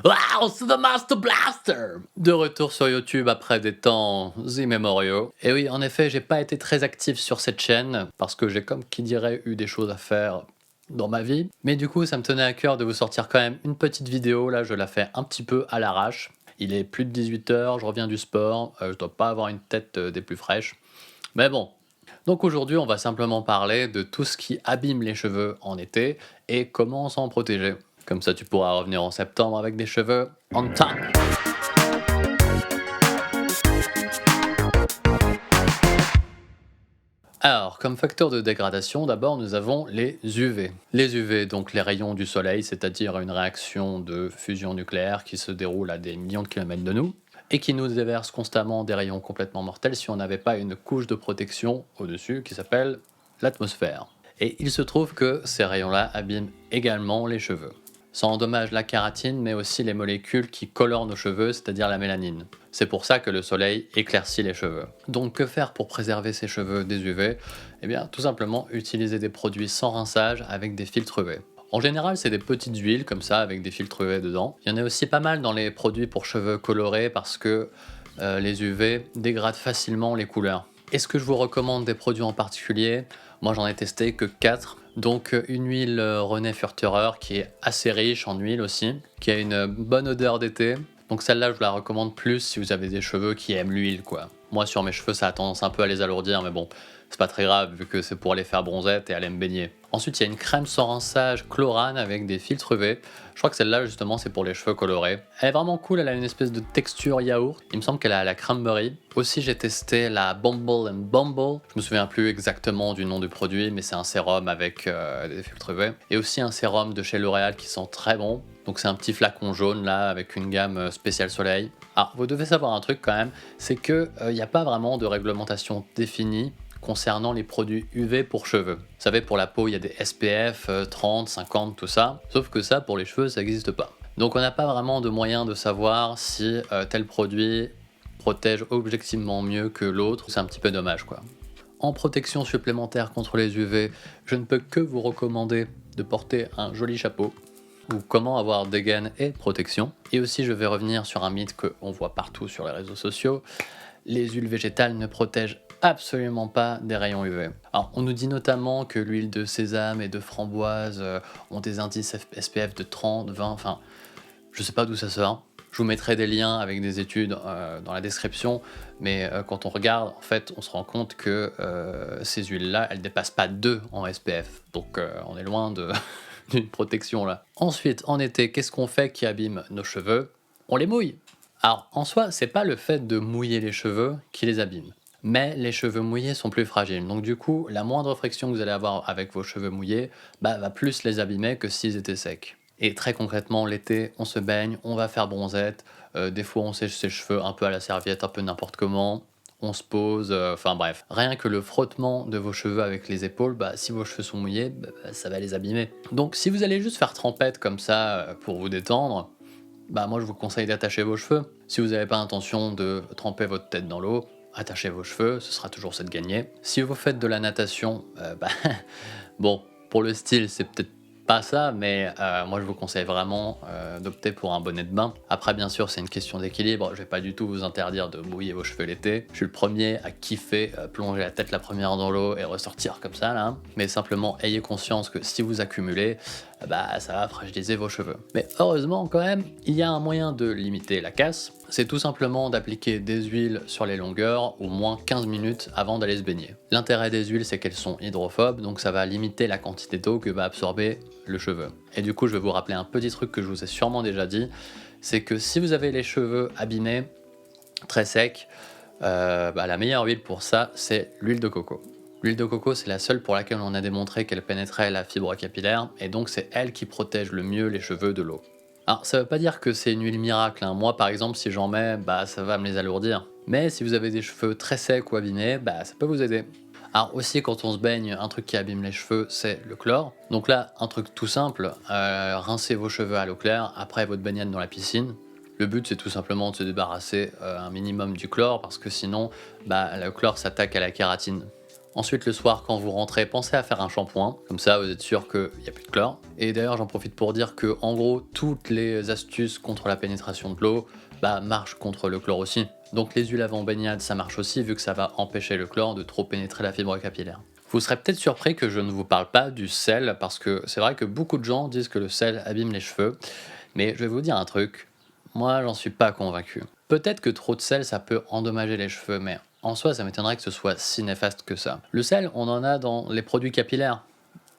Wow, c'est The Master Blaster! De retour sur YouTube après des temps immémoriaux. Et oui, en effet, j'ai pas été très actif sur cette chaîne parce que j'ai, comme qui dirait, eu des choses à faire dans ma vie. Mais du coup, ça me tenait à cœur de vous sortir quand même une petite vidéo. Là, je la fais un petit peu à l'arrache. Il est plus de 18h, je reviens du sport. Je dois pas avoir une tête des plus fraîches. Mais bon. Donc aujourd'hui, on va simplement parler de tout ce qui abîme les cheveux en été et comment s'en protéger. Comme ça, tu pourras revenir en septembre avec des cheveux en temps. Alors, comme facteur de dégradation, d'abord, nous avons les UV. Les UV, donc les rayons du soleil, c'est-à-dire une réaction de fusion nucléaire qui se déroule à des millions de kilomètres de nous et qui nous déverse constamment des rayons complètement mortels si on n'avait pas une couche de protection au-dessus qui s'appelle l'atmosphère. Et il se trouve que ces rayons-là abîment également les cheveux. Ça endommage la kératine, mais aussi les molécules qui colorent nos cheveux, c'est-à-dire la mélanine. C'est pour ça que le soleil éclaircit les cheveux. Donc que faire pour préserver ses cheveux des UV? Eh bien, tout simplement utiliser des produits sans rinçage avec des filtres UV. En général, c'est des petites huiles comme ça avec des filtres UV dedans. Il y en a aussi pas mal dans les produits pour cheveux colorés parce que les UV dégradent facilement les couleurs. Est-ce que je vous recommande des produits en particulier? Moi, j'en ai testé que 4. Donc une huile René Furterer qui est assez riche en huile aussi, qui a une bonne odeur d'été. Donc celle-là, je vous la recommande plus si vous avez des cheveux qui aiment l'huile, quoi. Moi, sur mes cheveux, ça a tendance un peu à les alourdir, mais bon, c'est pas très grave vu que c'est pour aller faire bronzette et aller me baigner. Ensuite, il y a une crème sans rinçage Chlorane avec des filtres UV. Je crois que celle-là, justement, c'est pour les cheveux colorés. Elle est vraiment cool, elle a une espèce de texture yaourt. Il me semble qu'elle a la cranberry. Aussi, j'ai testé la Bumble and Bumble. Je me souviens plus exactement du nom du produit, mais c'est un sérum avec des filtres UV. Et aussi un sérum de chez L'Oréal qui sent très bon. Donc c'est un petit flacon jaune là avec une gamme spéciale soleil. Alors vous devez savoir un truc quand même, c'est que il n'y a pas vraiment de réglementation définie concernant les produits UV pour cheveux. Vous savez, pour la peau, il y a des SPF 30, 50, tout ça. Sauf que ça, pour les cheveux, ça n'existe pas. Donc on n'a pas vraiment de moyen de savoir si tel produit protège objectivement mieux que l'autre. C'est un petit peu dommage, quoi. En protection supplémentaire contre les UV, je ne peux que vous recommander de porter un joli chapeau ou comment avoir des gaines et protection. Et aussi, je vais revenir sur un mythe qu'on voit partout sur les réseaux sociaux. Les huiles végétales ne protègent absolument pas des rayons UV. Alors, on nous dit notamment que l'huile de sésame et de framboise ont des indices SPF de 30, 20, enfin, je sais pas d'où ça sort. Je vous mettrai des liens avec des études dans la description, mais quand on regarde, en fait, on se rend compte que ces huiles-là, elles dépassent pas 2 en SPF. Donc, on est loin de d'une protection là. Ensuite, en été, qu'est-ce qu'on fait qui abîme nos cheveux? On les mouille. Alors, en soi, c'est pas le fait de mouiller les cheveux qui les abîme. Mais les cheveux mouillés sont plus fragiles. Donc du coup, la moindre friction que vous allez avoir avec vos cheveux mouillés va plus les abîmer que s'ils étaient secs. Et très concrètement, l'été, on se baigne, on va faire bronzette. Des fois, on sèche ses cheveux un peu à la serviette, un peu n'importe comment. On se pose, enfin bref. Rien que le frottement de vos cheveux avec les épaules, si vos cheveux sont mouillés, ça va les abîmer. Donc si vous allez juste faire trempette comme ça pour vous détendre, moi je vous conseille d'attacher vos cheveux. Si vous n'avez pas intention de tremper votre tête dans l'eau, attachez vos cheveux, ce sera toujours ça de gagner. Si vous faites de la natation, bon, pour le style, c'est peut-être pas ça, mais moi je vous conseille vraiment d'opter pour un bonnet de bain. Après, bien sûr, c'est une question d'équilibre. Je vais pas du tout vous interdire de mouiller vos cheveux l'été. Je suis le premier à kiffer plonger la tête la première dans l'eau et ressortir comme ça là. Mais simplement, ayez conscience que si vous accumulez, ça va fragiliser vos cheveux. Mais heureusement, quand même, il y a un moyen de limiter la casse. C'est tout simplement d'appliquer des huiles sur les longueurs au moins 15 minutes avant d'aller se baigner. L'intérêt des huiles, c'est qu'elles sont hydrophobes, donc ça va limiter la quantité d'eau que va absorber le cheveu. Et du coup, je vais vous rappeler un petit truc que je vous ai sûrement déjà dit, c'est que si vous avez les cheveux abîmés, très secs, la meilleure huile pour ça, c'est l'huile de coco. L'huile de coco, c'est la seule pour laquelle on a démontré qu'elle pénétrait la fibre capillaire, et donc c'est elle qui protège le mieux les cheveux de l'eau. Alors ça veut pas dire que c'est une huile miracle, hein. Moi par exemple si j'en mets, ça va me les alourdir. Mais si vous avez des cheveux très secs ou abîmés, ça peut vous aider. Alors aussi quand on se baigne, un truc qui abîme les cheveux c'est le chlore. Donc là un truc tout simple, rincez vos cheveux à l'eau claire après votre baignade dans la piscine. Le but c'est tout simplement de se débarrasser un minimum du chlore parce que sinon le chlore s'attaque à la kératine. Ensuite, le soir, quand vous rentrez, pensez à faire un shampoing. Comme ça, vous êtes sûr qu'il n'y a plus de chlore. Et d'ailleurs, j'en profite pour dire que, en gros, toutes les astuces contre la pénétration de l'eau marchent contre le chlore aussi. Donc les huiles avant baignade, ça marche aussi, vu que ça va empêcher le chlore de trop pénétrer la fibre capillaire. Vous serez peut-être surpris que je ne vous parle pas du sel, parce que c'est vrai que beaucoup de gens disent que le sel abîme les cheveux. Mais je vais vous dire un truc, moi j'en suis pas convaincu. Peut-être que trop de sel, ça peut endommager les cheveux, mais en soi, ça m'étonnerait que ce soit si néfaste que ça. Le sel, on en a dans les produits capillaires.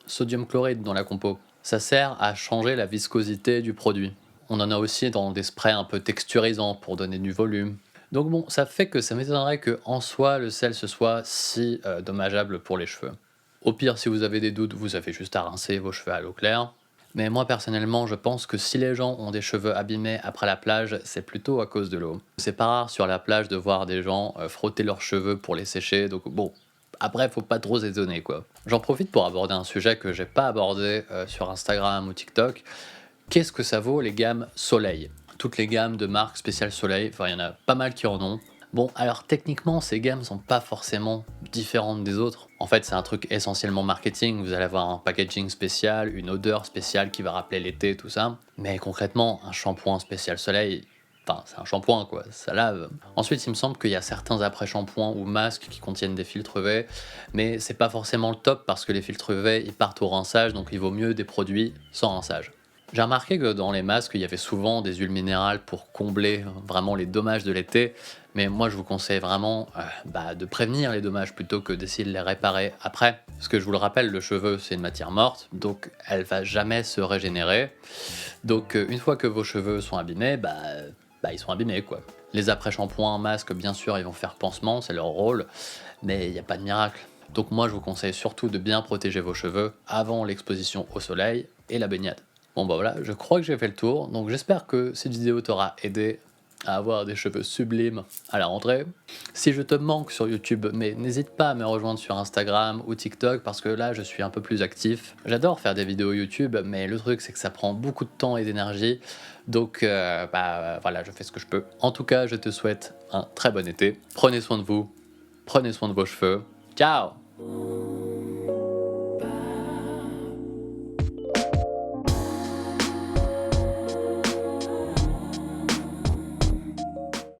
Sodium chloride dans la compo. Ça sert à changer la viscosité du produit. On en a aussi dans des sprays un peu texturisants pour donner du volume. Donc bon, ça fait que ça m'étonnerait que en soi le sel ce soit si dommageable pour les cheveux. Au pire, si vous avez des doutes, vous avez juste à rincer vos cheveux à l'eau claire. Mais moi personnellement, je pense que si les gens ont des cheveux abîmés après la plage, c'est plutôt à cause de l'eau. C'est pas rare sur la plage de voir des gens frotter leurs cheveux pour les sécher, donc bon, après faut pas trop s'étonner quoi. J'en profite pour aborder un sujet que j'ai pas abordé sur Instagram ou TikTok. Qu'est-ce que ça vaut les gammes Soleil? Toutes les gammes de marques spéciales Soleil, enfin il y en a pas mal qui en ont. Bon, alors techniquement, ces gammes sont pas forcément différentes des autres. En fait, c'est un truc essentiellement marketing. Vous allez avoir un packaging spécial, une odeur spéciale qui va rappeler l'été, tout ça. Mais concrètement, un shampoing spécial soleil, enfin, c'est un shampoing quoi, ça lave. Ensuite, il me semble qu'il y a certains après-shampoings ou masques qui contiennent des filtres UV, mais c'est pas forcément le top parce que les filtres UV ils partent au rinçage, donc il vaut mieux des produits sans rinçage. J'ai remarqué que dans les masques, il y avait souvent des huiles minérales pour combler vraiment les dommages de l'été, mais moi je vous conseille vraiment de prévenir les dommages plutôt que d'essayer de les réparer après. Parce que je vous le rappelle, le cheveu c'est une matière morte, donc elle va jamais se régénérer. Donc une fois que vos cheveux sont abîmés, ils sont abîmés quoi. Les après-shampoings, masques, bien sûr, ils vont faire pansement, c'est leur rôle, mais il n'y a pas de miracle. Donc moi je vous conseille surtout de bien protéger vos cheveux avant l'exposition au soleil et la baignade. Bon voilà, je crois que j'ai fait le tour, donc j'espère que cette vidéo t'aura aidé à avoir des cheveux sublimes à la rentrée. Si je te manque sur YouTube, mais n'hésite pas à me rejoindre sur Instagram ou TikTok parce que là je suis un peu plus actif. J'adore faire des vidéos YouTube, mais le truc c'est que ça prend beaucoup de temps et d'énergie, donc voilà, je fais ce que je peux. En tout cas, je te souhaite un très bon été, prenez soin de vous, prenez soin de vos cheveux, ciao!